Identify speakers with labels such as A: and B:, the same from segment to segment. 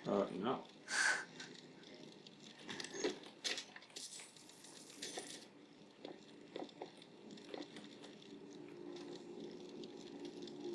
A: No.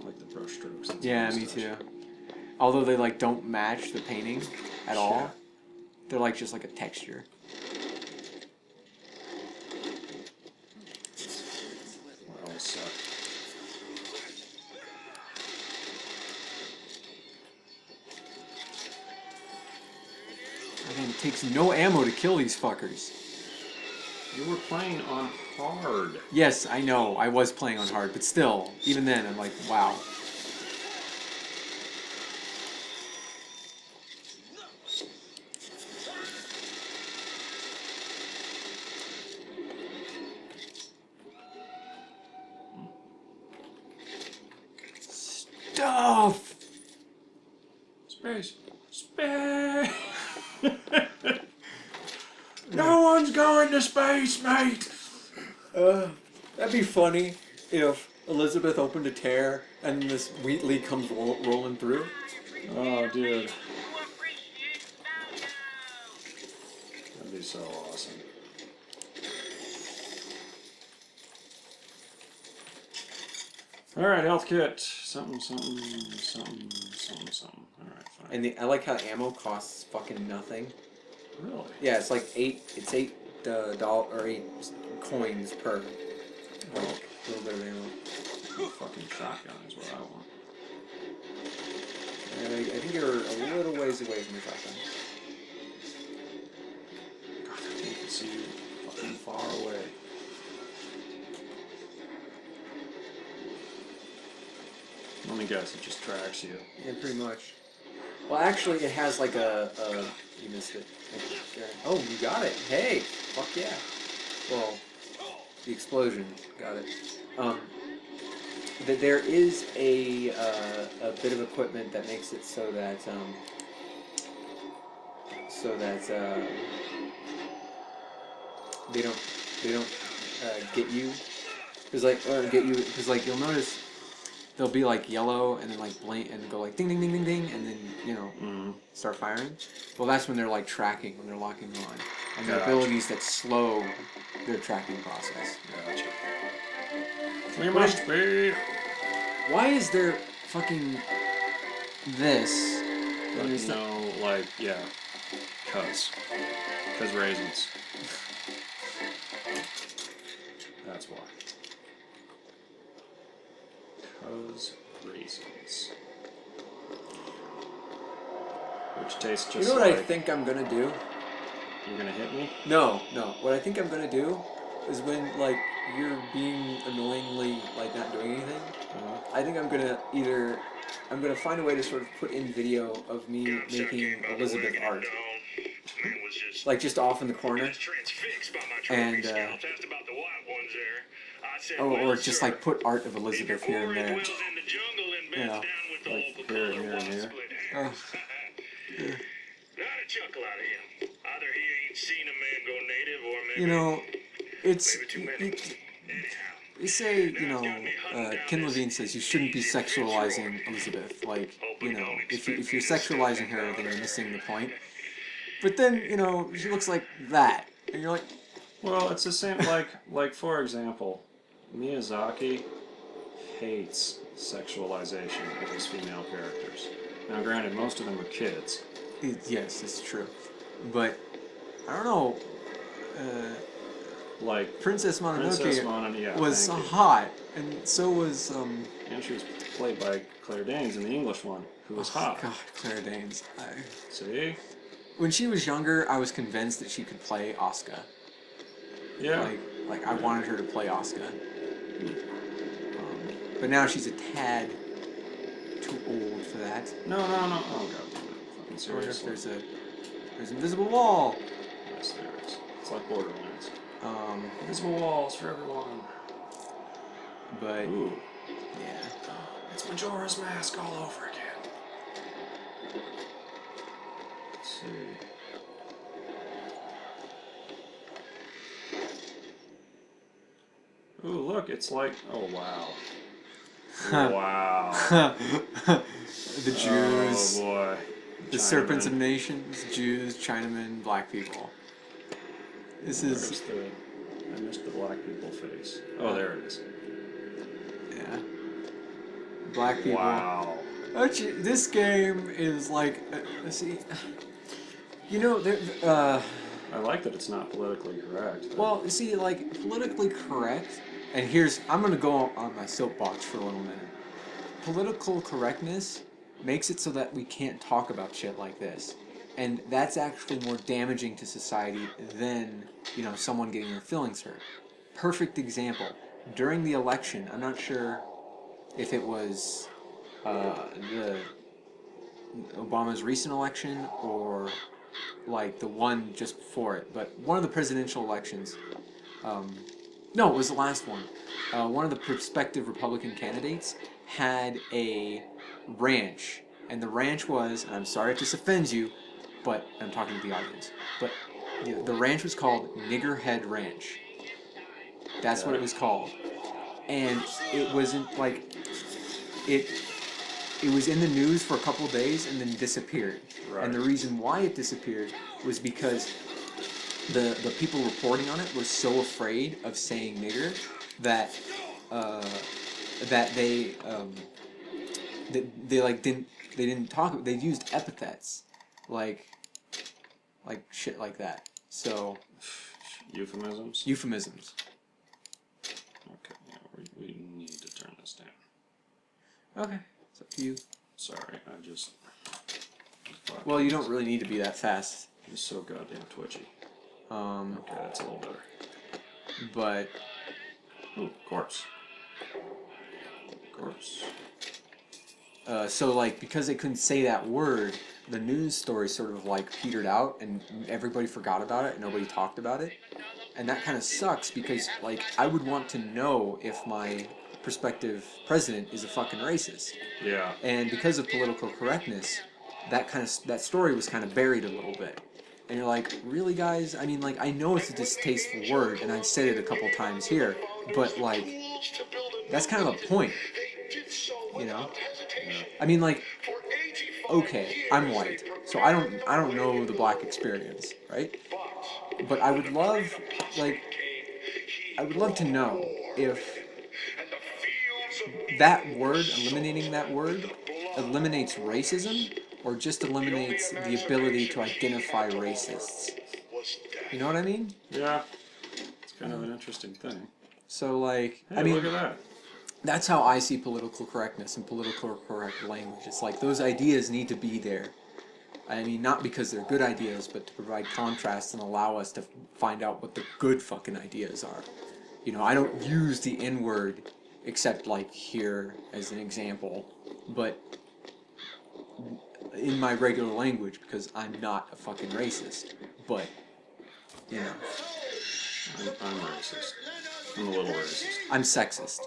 A: I like the brush strokes.
B: Yeah, me too. Although they like don't match the painting at all, they're like just like a texture.
A: Well, suck.
B: Again, it takes no ammo to kill these fuckers.
A: You were playing on hard.
B: Yes, I know. I was playing on hard, but still, even then, I'm like, wow. Stuff!
A: Space. Space! No one's going to space, mate!
B: That'd be funny if Elizabeth opened a tear and this Wheatley comes rolling through.
A: Oh, dude. That'd be so awesome. Alright, health kit. Something, something, something, something, something. Alright, fine.
B: And I like how ammo costs fucking nothing.
A: Really?
B: Yeah, it's like $8 or 8 coins per little bit of ammo.
A: Fucking shotgun is what I want.
B: I think you're a little ways away from the shotgun.
A: God, I think I can see you fucking far away. Let me guess, it just tracks you.
B: Yeah, pretty much. Well, actually, it has like a you missed it. Oh, you got it. Hey, fuck yeah. Well, the explosion. Got it. There is a bit of equipment that makes it so that they don't get you. Because like you'll notice they'll be like yellow and then like blink and go like ding ding ding ding ding and then start firing. Well, that's when they're like tracking, when they're locking on, and their abilities that slow their tracking process.
A: Gotcha. We must be.
B: Why is there fucking this?
A: Cause raisins. That's why. Cause raisins. Which tastes just like...
B: You know what I think I'm gonna do?
A: You're gonna hit me?
B: No. What I think I'm gonna do is when, like, you're being annoyingly, like, not doing anything, I think I'm gonna find a way to sort of put in video of me making Elizabeth art. Like, just off in the corner. And, or just, like, put art of Elizabeth here and there. You know,
A: like here and here.
B: Oh.
C: Not a chuckle out of him. Either he ain't seen a man go native or maybe...
B: You know, it's...
C: maybe too many. Anyhow.
B: They say, Ken Levine says you shouldn't be sexualizing Elizabeth. Like, if you're sexualizing her, then you're missing the point. But then, she looks like that. And you're like...
A: Well, it's the same, like for example, Miyazaki hates sexualization of his female characters. Now, granted, most of them are kids.
B: Yes, it's true. But, I don't know...
A: like
B: Princess Mononoke was
A: thank you.
B: hot, and so was
A: And she was played by Claire Danes in the English one, who was hot.
B: God, Claire Danes.
A: See?
B: When she was younger, I was convinced that she could play Asuka.
A: Yeah.
B: Like I wanted her to play Asuka. But now she's a tad too old for that.
A: No. Oh god. Fucking seriously.
B: There's invisible wall.
A: Yes, there is. It's like Borderlands. Invisible walls for everyone.
B: But
A: ooh,
B: yeah,
A: it's Majora's Mask all over again. Let's see. Ooh, look, it's like, oh wow. Wow.
B: The Jews.
A: Oh boy.
B: The serpents of nations, Jews, Chinamen, black people. This is...
A: I missed the black people face. Oh, there it is.
B: Yeah. Black people.
A: Wow.
B: Actually, this game is like... see... You know,
A: I like that it's not politically correct.
B: well, see, like, politically correct... And here's... I'm going to go on my soapbox for a little minute. Political correctness makes it so that we can't talk about shit like this. And that's actually more damaging to society than, you know, someone getting their feelings hurt. Perfect example. During the election, I'm not sure if it was the Obama's recent election or like the one just before it, but one of the presidential elections. No, it was the last one. One of the prospective Republican candidates had a ranch, and the ranch was, and I'm sorry if this offends you, but I'm talking to the audience, but the ranch was called Niggerhead Ranch. That's what it was called. And it wasn't like, it was in the news for a couple of days and then disappeared.
A: Right.
B: And the reason why it disappeared was because the people reporting on it were so afraid of saying nigger that they didn't talk. They used epithets like shit like that. So
A: Euphemisms. Okay, yeah, we need to turn this down.
B: Okay, it's up to you.
A: Sorry, I just.
B: Well, you don't really need to be that fast.
A: It's so goddamn twitchy.
B: Okay,
A: that's a little better.
B: But.
A: Ooh, corpse.
B: So, like, because they couldn't say that word, the news story sort of, like, petered out, and everybody forgot about it, and nobody talked about it. And that kind of sucks, because, like, I would want to know if my prospective president is a fucking racist.
A: Yeah.
B: And because of political correctness, that story was kind of buried a little bit. And you're like, really, guys? I mean, like, I know it's a distasteful word, and I've said it a couple times here, but, like, that's kind of the point, you know? I mean, like, okay, I'm white, so I don't know the black experience, right? But I would love to know if that word, eliminating that word, eliminates racism, or just eliminates the ability to identify racists. You know what I mean?
A: Yeah. It's kind of an interesting thing.
B: So, like,
A: Hey,
B: I mean,
A: look at that.
B: That's how I see political correctness and political correct language. It's like those ideas need to be there. I mean, not because they're good ideas, but to provide contrast and allow us to find out what the good fucking ideas are. You know, I don't use the N-word except, like, here as an example, but in my regular language because I'm not a fucking racist. But, you know.
A: I'm racist. I'm a little racist.
B: I'm sexist.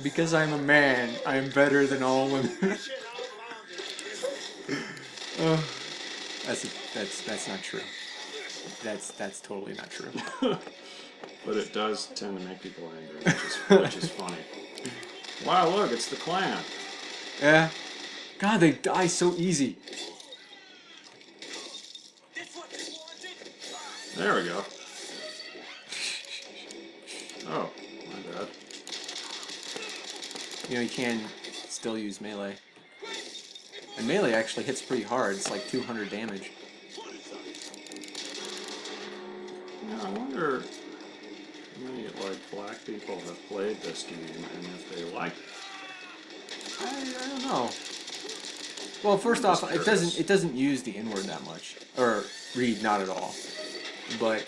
B: Because I'm a man, I am better than all women. That's not true. That's totally not true.
A: But it does tend to make people angry, which is funny. Wow, look, it's the Klan.
B: Yeah. God, they die so easy.
A: There we go. Oh, my bad.
B: You know, you can still use melee. And melee actually hits pretty hard. It's like 200 damage.
A: Yeah, I wonder how many, like, black people have played this game and if they like it.
B: I don't know. Well, first off, it doesn't use the N-word that much. Or read, not at all. But,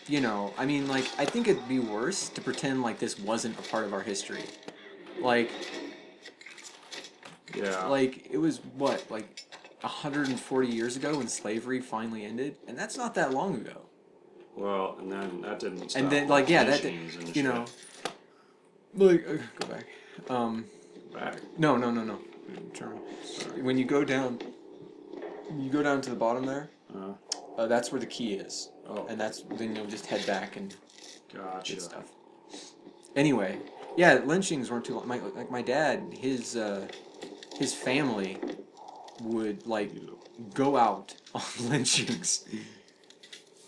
B: you know, I mean, like, I think it'd be worse to pretend like this wasn't a part of our history. Like,
A: yeah.
B: Like, it was, what, like 140 years ago when slavery finally ended? And that's not that long ago.
A: Well, and then that didn't stop.
B: And then, like, yeah, that did, you know. Like, go back.
A: Back?
B: No. When you go down to the bottom there, that's where the key is.
A: Oh.
B: And then you'll just head back and
A: Gotcha.
B: get stuff. Anyway, yeah, lynchings weren't too long. My dad, his family would like go out on lynchings.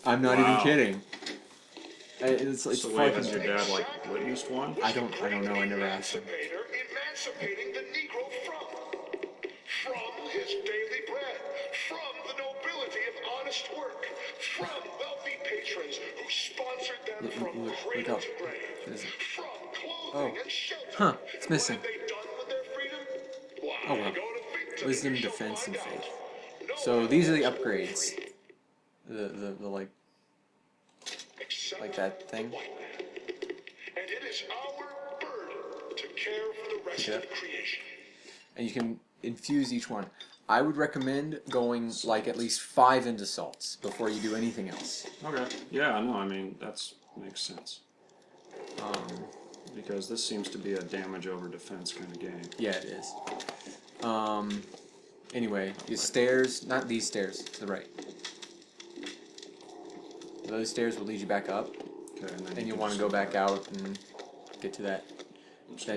B: I'm not even kidding. It's
A: So wait,
B: fucking.
A: has your dad like witnessed one?
B: I don't know. I never asked him.
C: Emancipating the Negro from his daily bread, from the nobility of honest work, from wealthy patrons who sponsored them from cradle
B: up.
C: to grave,
B: What is it?
C: from clothing and shelter.
B: Huh, it's missing.
C: What have they done with their freedom? Why,
B: Oh well.
C: go to victory,
B: Wisdom,
C: you shall
B: defense, and
C: find
B: faith.
C: out. No
B: So these are the
C: animals were
B: upgrades.
C: free,
B: The like
C: except
B: that thing.
C: the white man. And it is our burden to care for the rest
B: Yep.
C: of creation.
B: And you can infuse each one. I would recommend going like at least 5 into salts before you do anything else.
A: Okay. Yeah, no, I mean, that's makes sense. Because this seems to be a damage over defense kind of game.
B: Yeah, it is. Anyway, these stairs, not these stairs, to the right. Those stairs will lead you back up,
A: Okay, and then
B: and you'll
A: can
B: want to
A: just
B: go back out and get to that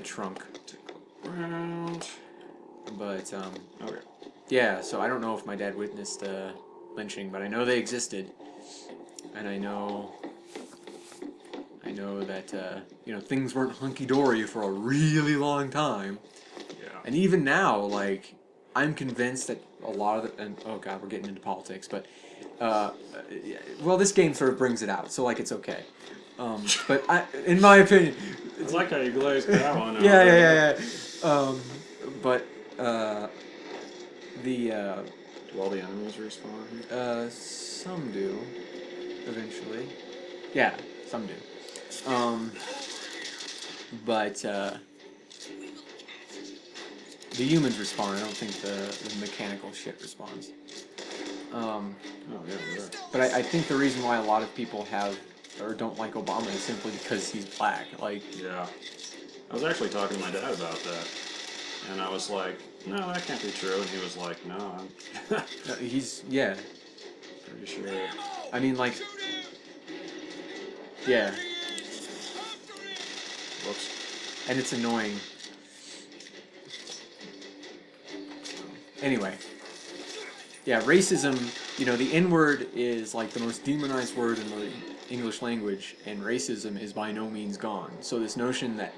B: trunk.
A: Round.
B: But
A: Okay.
B: yeah, so I don't know if my dad witnessed lynching, but I know they existed, and I know that things weren't hunky dory for a really long time,
A: Yeah.
B: and even now, like I'm convinced that a lot of the oh god, we're getting into politics, but well, this game sort of brings it out, so like it's okay. But in my opinion,
A: I like how you glazed that one out.
B: yeah. But the
A: Do all the enemies respawn?
B: some do, eventually. Yeah, some do. But the humans respawn. I don't think the mechanical shit respawns.
A: Oh, yeah, we are.
B: But I think the reason why a lot of people have or don't like Obama is simply because he's black. Like,
A: Yeah. I was actually talking to my dad about that. And I was like, no, that can't be true. And he was like, no, I'm
B: he's
A: pretty sure.
B: I mean, like, yeah.
A: Whoops.
B: And it's annoying. Anyway. Yeah, racism, the N-word is like the most demonized word in the English language, and racism is by no means gone. So this notion that,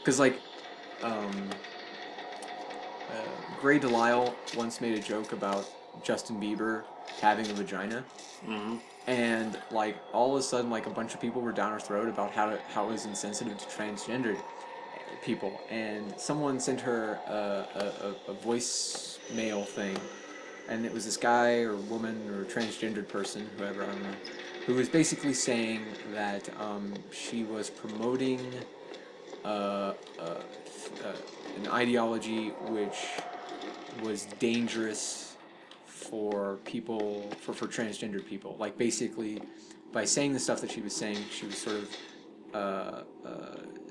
B: because like, Gray Delisle once made a joke about Justin Bieber having a vagina.
A: Mm-hmm.
B: And like all of a sudden, like a bunch of people were down our throat about how it was insensitive to transgendered people, and someone sent her a voicemail thing, and it was this guy or woman or transgendered person, whoever, I don't know, who was basically saying that she was promoting an ideology which was dangerous for people, for transgendered people. Like, basically, by saying the stuff that she was saying, she was sort of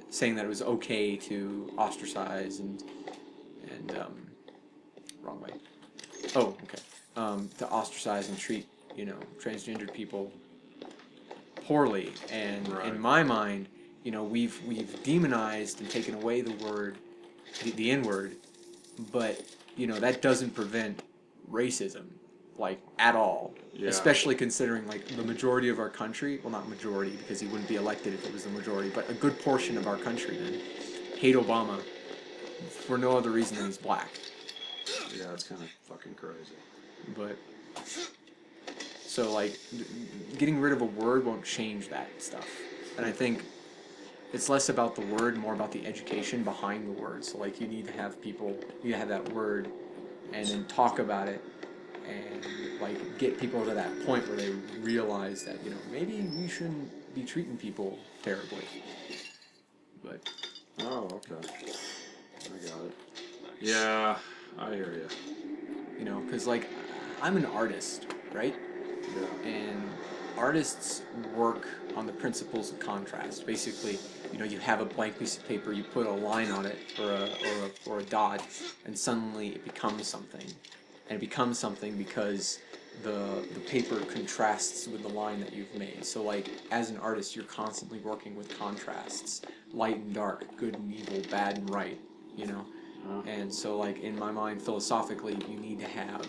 B: saying that it was okay to ostracize and wrong way. Oh, okay. To ostracize and treat, transgendered people poorly. And
A: Right.
B: in my mind, we've demonized and taken away the word, the N-word, but, that doesn't prevent racism, like, at all.
A: Yeah.
B: Especially considering, like, the majority of our country, well, not majority, because he wouldn't be elected if it was the majority, but a good portion of our countrymen hate Obama for no other reason than he's black.
A: Yeah, it's kind of fucking crazy.
B: But, so, like, getting rid of a word won't change that stuff. And I think it's less about the word, more about the education behind the word. So, like, you need to have that word and then talk about it and, like, get people to that point where they realize that, maybe we shouldn't be treating people terribly. But...
A: Oh, okay. I got it. Yeah, I hear you.
B: Because, like, I'm an artist, right?
A: Yeah.
B: And artists work on the principles of contrast. Basically, you have a blank piece of paper, you put a line on it, or a dot, and suddenly it becomes something. And it becomes something because the paper contrasts with the line that you've made. So, like, as an artist, you're constantly working with contrasts. Light and dark, good and evil, bad and right, And so, like, in my mind, philosophically, you need to have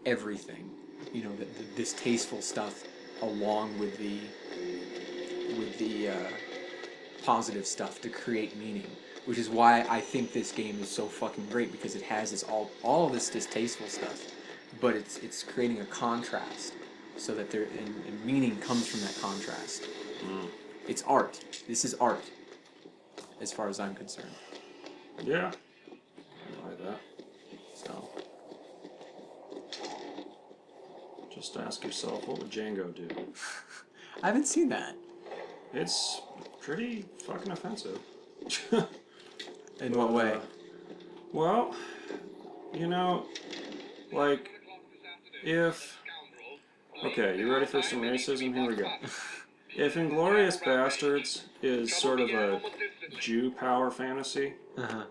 B: everything, you know, the distasteful stuff along with the positive stuff to create meaning, which is why I think this game is so fucking great, because it has this all of this distasteful stuff, but it's creating a contrast so that there and meaning comes from that contrast. It's art. This is art, as far as I'm concerned.
A: Yeah. I like that.
B: So
A: Just ask yourself, what would Django do?
B: I haven't seen that.
A: It's pretty fucking offensive.
B: In what way?
A: Well, you know, like, if... Okay, you ready for some racism? Here we go. If Inglourious Bastards is sort of a Jew power fantasy,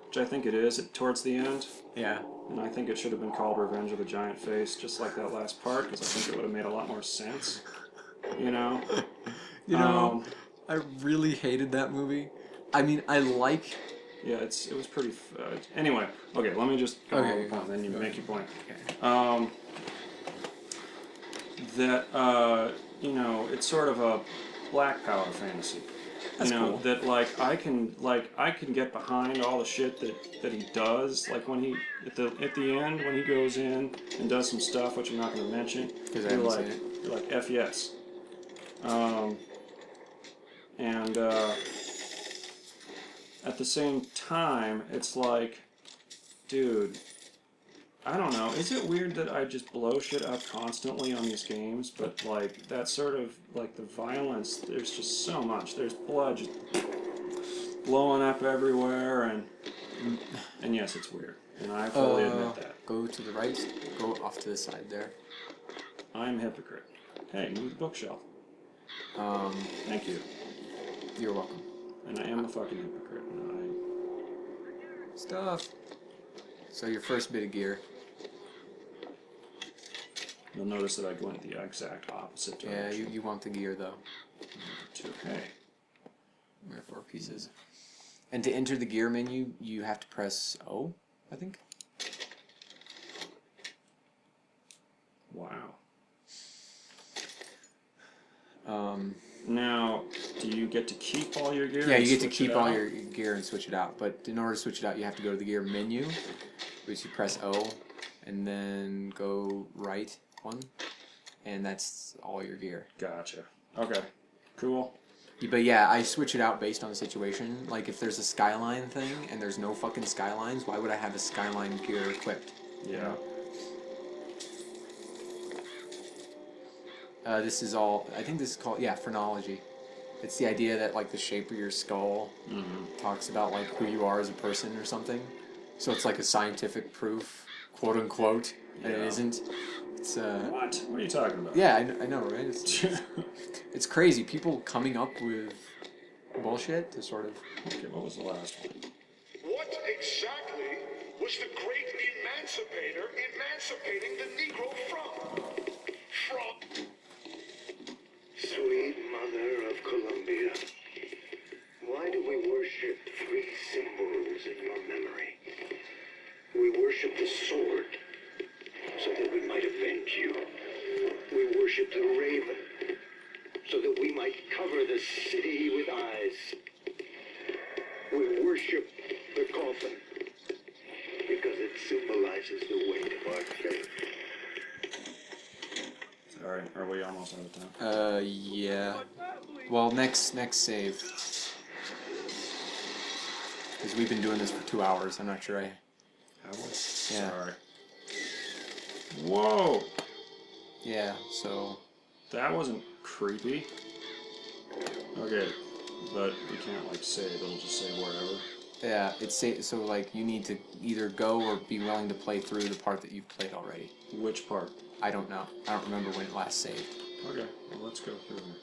A: which I think it is towards the end,
B: Yeah.
A: and I think it should have been called Revenge of the Giant Face, just like that last part, because I think it would have made a lot more sense. You know?
B: You know, I really hated that movie. I mean, I like...
A: Yeah, it was pretty... anyway, okay, let me just go
B: Okay,
A: on the point, then you make your point.
B: Okay.
A: That, you know, it's sort of a black power fantasy.
B: That's
A: you know,
B: cool.
A: that I can get behind all the shit that he does, like when he at the end when he goes in and does some stuff which I'm not going to mention.
B: Because I haven't seen it.
A: You're like F yes. And at the same time, it's like, dude, I don't know. Is it weird that I just blow shit up constantly on these games? But like that sort of like the violence, there's just so much. There's blood just blowing up everywhere, and yes, it's weird, and I fully admit that.
B: Go to the right. Go off to the side there.
A: I'm a hypocrite. Hey, move the bookshelf. Thank you.
B: You're welcome.
A: And I am a fucking hypocrite. And
B: Stuff. So your first bit of gear.
A: you'll notice that I go in the exact opposite
B: Yeah,
A: direction.
B: you want the gear though.
A: Hey.
B: There are 4 pieces. And to enter the gear menu, you have to press O, I think.
A: Wow. Now, do you get to keep all your gear?
B: Yeah,
A: and
B: you get to
A: switch
B: keep
A: it
B: all
A: out?
B: your gear and switch it out. But in order to switch it out, you have to go to the gear menu, which you press O, and then go right 1, and that's all your gear.
A: Gotcha. Okay. Cool.
B: But yeah, I switch it out based on the situation. Like if there's a skyline thing and there's no fucking skylines, why would I have a skyline gear equipped?
A: Yeah.
B: This is all, I think this is called, phrenology. It's the idea that like the shape of your skull talks about like who you are as a person or something. So it's like a scientific proof, quote unquote, and it
A: Yeah.
B: isn't. It's
A: What? What are you talking about?
B: yeah, I know, right? It's crazy. People coming up with bullshit to sort of.
A: Okay, what was the last one?
C: What exactly was the great emancipator emancipating the Negro from? Sweet Mother of Columbia, why do we worship 3 symbols in your memory? We worship the sword, so that we might avenge you. We worship the raven, so that we might cover the city with eyes. We worship the coffin, because it symbolizes the weight of our faith.
A: Sorry, are we almost out of time?
B: Yeah. Well, next save. Because we've been doing this for 2 hours. I'm not sure I.
A: Have we?
B: Yeah.
A: Sorry. Whoa!
B: Yeah. So.
A: That wasn't creepy. Okay, but you can't like save, it'll just say wherever.
B: Yeah. So like you need to either go or be willing to play through the part that you've played already.
A: Which part?
B: I don't know. I don't remember when it last saved.
A: Okay, well let's go through here.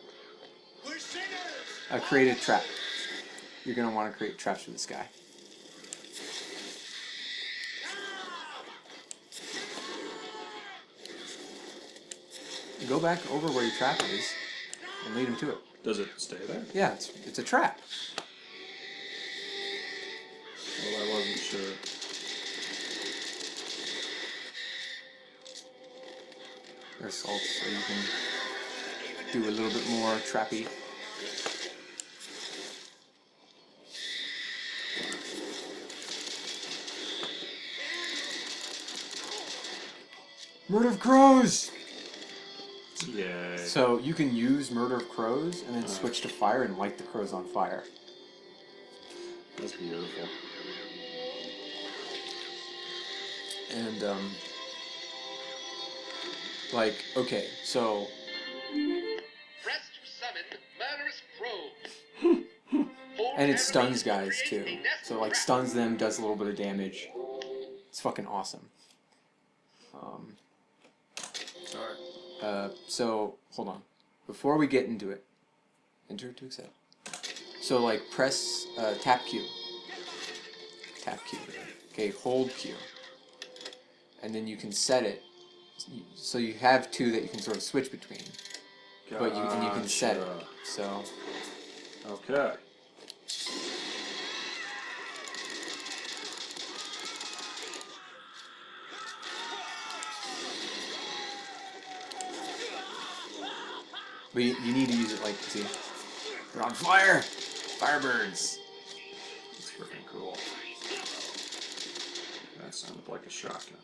C: We're sinners!
B: Create a trap. You're gonna want to create traps for this guy. Go back over where your trap is and lead him to it.
A: Does it stay there?
B: Yeah, it's a trap.
A: Well, I wasn't sure.
B: or salts, so you can do a little bit more trappy. Murder of Crows!
A: Yay.
B: So you can use Murder of Crows and then switch to fire and light the crows on fire.
A: That's beautiful.
B: And, like, okay, so...
D: Press to summon murderous crows.
B: And it stuns guys, too. So, like, stuns them, does a little bit of damage. It's fucking awesome.
A: Sorry.
B: So, hold on. Before we get into it, enter to accept. So, like, press, tap Q. Tap Q. Okay, hold Q. And then you can set it. So you have two that you can sort of switch between. But you can set it. So.
A: Okay.
B: But you need to use it like, see, they're on fire! Firebirds!
A: That's freaking cool. That sounded like a shotgun.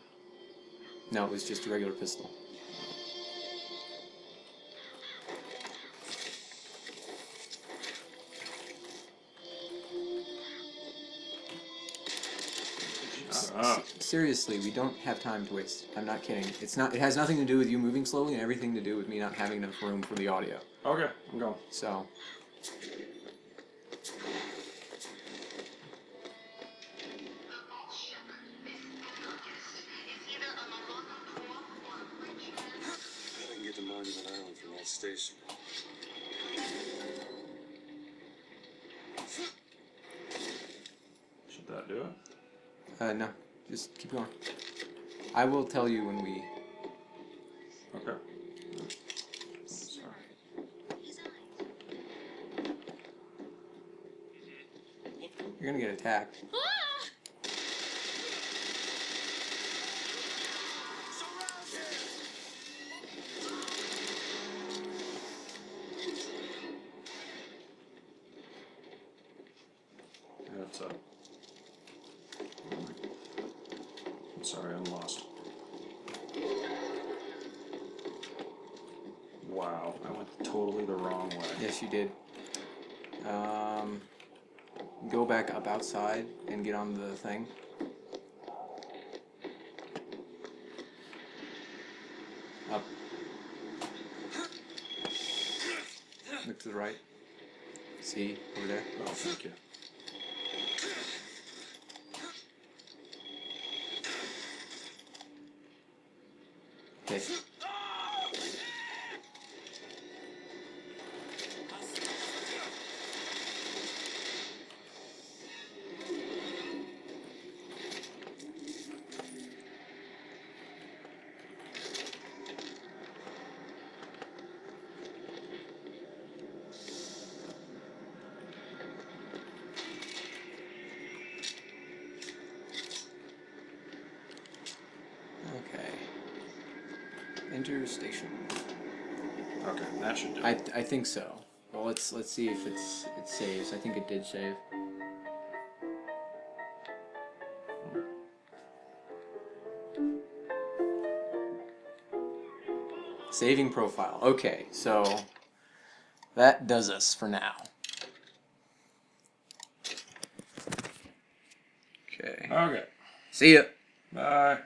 B: No, it was just a regular pistol.
A: Shut up.
B: Seriously, we don't have time to waste. I'm not kidding. It's not. It has nothing to do with you moving slowly and everything to do with me not having enough room for the audio.
A: Okay, I'm going.
B: So.
C: I can get to Monument Island from that station.
A: Should that do it?
B: No. Just keep going. I will tell you when we.
A: Okay. Sorry.
B: You're gonna get attacked.
A: That's up. I'm sorry, I'm lost. Wow, I went totally the wrong way.
B: Yes, you did. Go back up outside and get on the thing. Up. Look to the right. See, over there.
A: Oh, thank you.
B: Okay. Okay. Enter station.
A: Okay, that should do
B: I
A: it.
B: I think so. Well, let's see if it saves. I think it did save. Saving profile. Okay, so that does us for now. Okay.
A: Okay.
B: See ya.
A: Bye.